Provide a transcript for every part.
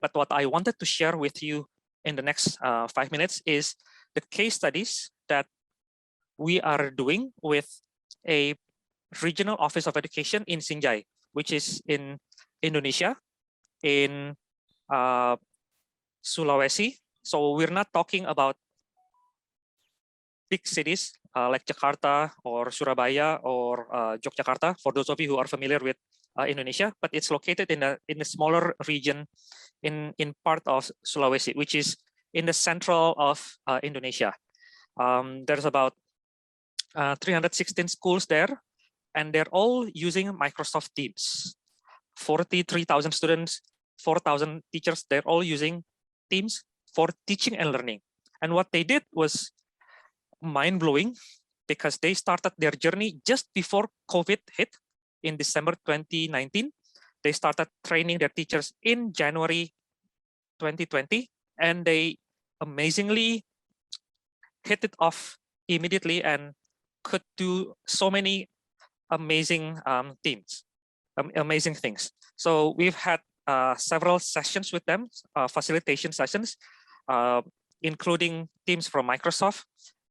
But what I wanted to share with you in the next 5 minutes is the case studies that we are doing with a regional office of education in Sinjai, which is in Indonesia, in Sulawesi. So we're not talking about big cities like Jakarta or Surabaya or Yogyakarta, for those of you who are familiar with Indonesia, but it's located in a smaller region in part of Sulawesi, which is in the central of Indonesia. There's about 316 schools there, and they're all using Microsoft Teams. 43,000 students, 4,000 teachers, they're all using Teams for teaching and learning. And what they did was mind-blowing, because they started their journey just before COVID hit in December 2019. They started training their teachers in January 2020, and they amazingly hit it off immediately and could do so many amazing amazing things. So we've had several sessions with them, facilitation sessions, including teams from Microsoft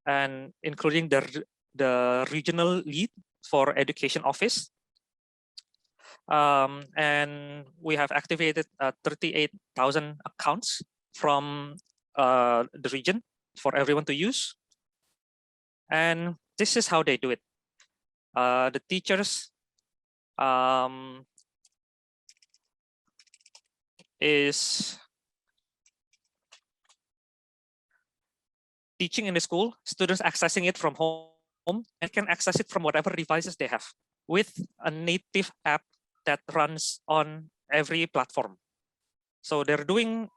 and including the regional lead for education office. And we have activated 38,000 accounts from the region for everyone to use. And this is how they do it. The teachers is teaching in the school, students accessing it from home and can access it from whatever devices they have with a native app that runs on every platform. So they're doing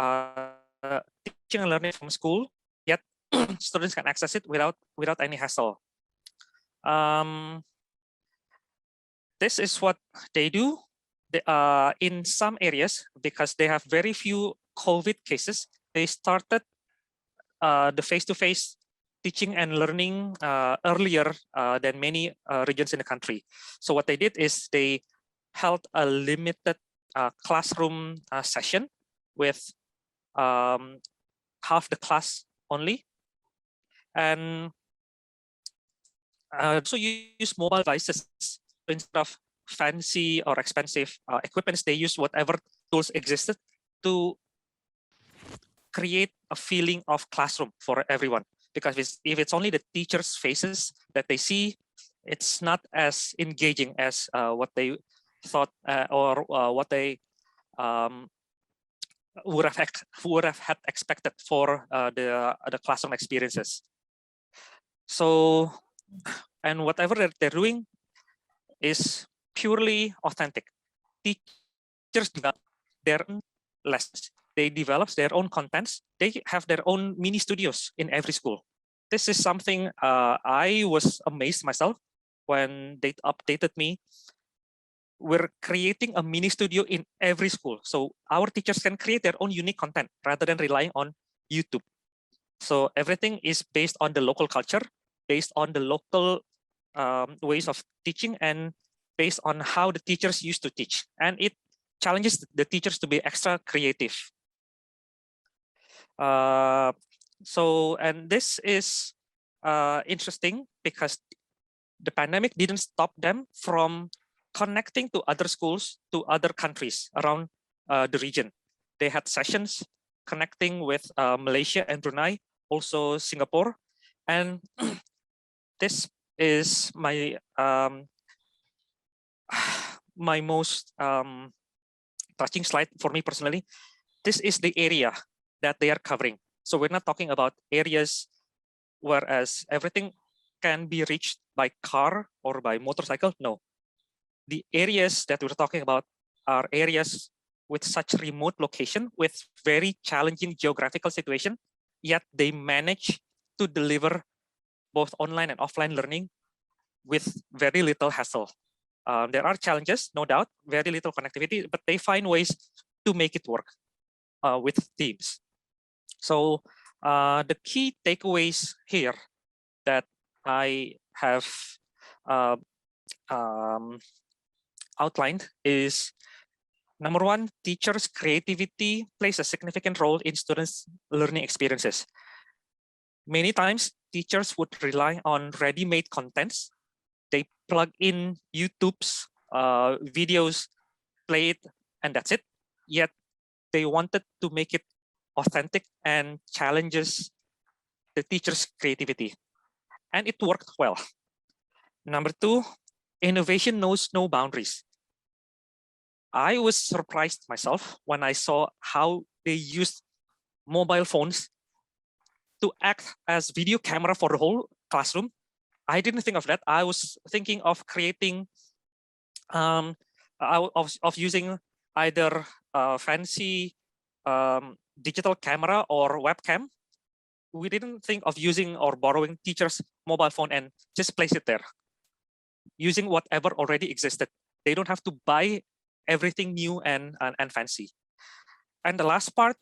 teaching and learning from school, yet students can access it without any hassle. This is what they do. In some areas, because they have very few COVID cases, they started the face-to-face teaching and learning earlier than many regions in the country. So what they did is they held a limited classroom session with half the class only. And so you use mobile devices instead of fancy or expensive equipments. They use whatever tools existed to create a feeling of classroom for everyone. Because if it's only the teachers' faces that they see, it's not as engaging as what they thought or what they would have had expected for the classroom experiences. So, and whatever they're doing is purely authentic. Teachers develop their own lessons. They develop their own contents. They have their own mini studios in every school. This is something I was amazed myself when they updated me. We're creating a mini studio in every school. So our teachers can create their own unique content rather than relying on YouTube. So everything is based on the local culture, based on the local ways of teaching, and based on how the teachers used to teach. And it challenges the teachers to be extra creative. And this is interesting because the pandemic didn't stop them from connecting to other schools, to other countries around the region. They had sessions connecting with Malaysia and Brunei, also Singapore. And this is my my most touching slide for me personally. This is the area that they are covering. So we're not talking about areas whereas everything can be reached by car or by motorcycle. No, the areas that we're talking about are areas with such remote location, with very challenging geographical situation, yet they manage to deliver both online and offline learning with very little hassle. There are challenges, no doubt, very little connectivity, but they find ways to make it work with teams. So the key takeaways here that I have outlined is Number one, teachers' creativity plays a significant role in students' learning experiences. Many times, teachers would rely on ready-made contents. They plug in YouTube's videos, play it, and that's it. Yet, they wanted to make it authentic and challenges the teacher's creativity. And it worked well. Number two, innovation knows no boundaries. I was surprised myself when I saw how they used mobile phones to act as video camera for the whole classroom. I didn't think of that. I was thinking of creating, of using either fancy digital camera or webcam. We didn't think of using or borrowing teachers' mobile phone and just place it there, using whatever already existed. They don't have to buy everything new and fancy. And the last part,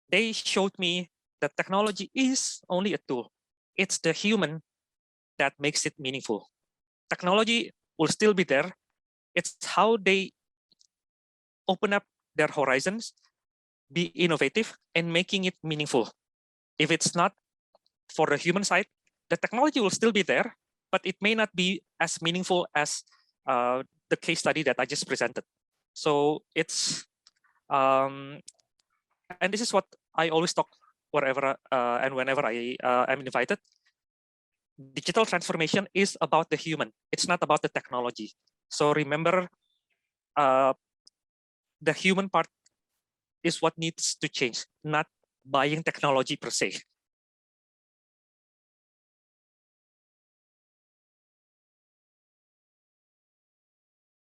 they showed me that technology is only a tool. It's the human that makes it meaningful. Technology will still be there. It's how they open up their horizons, be innovative, and making it meaningful. If it's not for the human side, the technology will still be there, but it may not be as meaningful as the case study that I just presented. So it's, and this is what I always talk wherever and whenever I am invited. Digital transformation is about the human. It's not about the technology. So remember, the human part is what needs to change, not buying technology per se.